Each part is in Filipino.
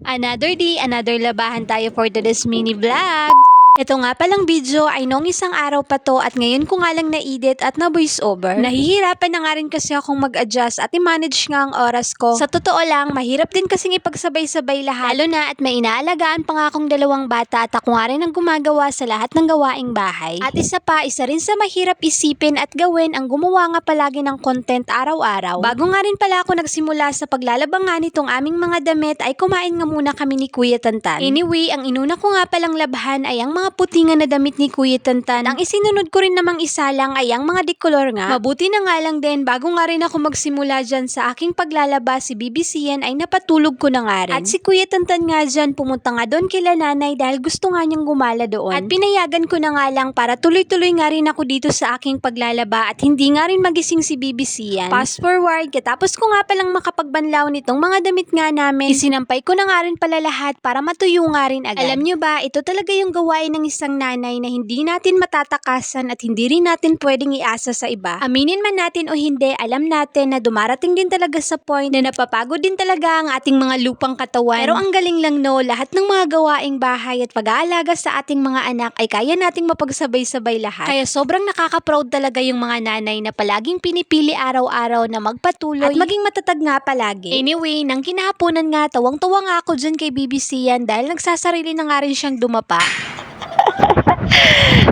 Another day, another labahan tayo for today's mini vlog. Ito nga palang video ay noong isang araw pa to at ngayon ko nga lang na-edit at na-voice over. Nahihirapan na nga rin kasi akong mag-adjust at i-manage nga ang oras ko. Sa totoo lang, mahirap din kasing ipagsabay-sabay lahat. Lalo na at may inaalagaan pa nga akong dalawang bata at ako nga rin ang gumagawa sa lahat ng gawaing bahay. At isa rin sa mahirap isipin at gawin ang gumawa nga palagi ng content araw-araw. Bago nga rin pala ako nagsimula sa paglalabang nga nitong aming mga damit ay kumain nga muna kami ni Kuya Tantan. Anyway, ang inuna ko nga palang labhan ay ang mga putingan na damit ni Kuya Tantan. Ang isinunod ko rin namang isa lang ay ang mga decolor nga. Mabuti na nga lang din bago nga rin ako magsimula dyan sa aking paglalaba si BBC yan ay napatulog ko na nga rin. At si Kuya Tantan nga dyan pumunta nga doon kila nanay dahil gusto nga niyang gumala doon. At pinayagan ko na nga lang para tuloy-tuloy nga rin ako dito sa aking paglalaba at hindi nga rin magising si BBC yan. Fast forward, katapos ko nga palang makapagbanlaw nitong mga damit nga namin, isinampay ko na nga rin pala lahat para matuyo nga rin agad. Alam nyo ba, ito talaga yung gawain ng isang nanay na hindi natin matatakasan at hindi rin natin pwedeng iasa sa iba. Aminin man natin o hindi, alam natin na dumarating din talaga sa point na napapagod din talaga ang ating mga lupang katawan. Pero ang galing lang no, lahat ng mga gawaing bahay at pag-aalaga sa ating mga anak ay kaya nating mapagsabay-sabay lahat. Kaya sobrang nakaka-proud talaga yung mga nanay na palaging pinipili araw-araw na magpatuloy at maging matatag nga palagi. Anyway, nang kinahaponan nga, tawang-tawa nga ako dyan kay BBC yan dahil nagsasarili na nga rin siyang dumapa.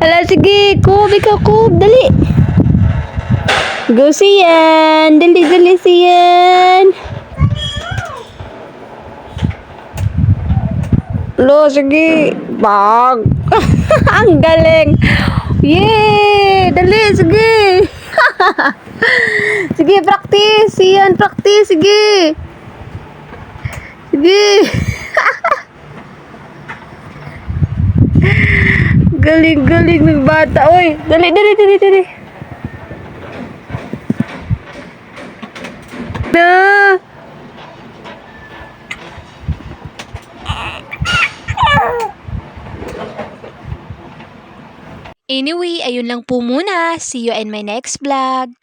Hala, sige. Kub, ikaw, Kub. Dali. Go, Sian. Dali, dali, Sian. Lo, sige. Bag. Ang galing. Yay! Dali, sige. Sige, practice. Sian, practice. Sige. Sige. Galing-galing ng bata. Oy, dali. Na. Anyway, ayun lang po muna. See you in my next vlog.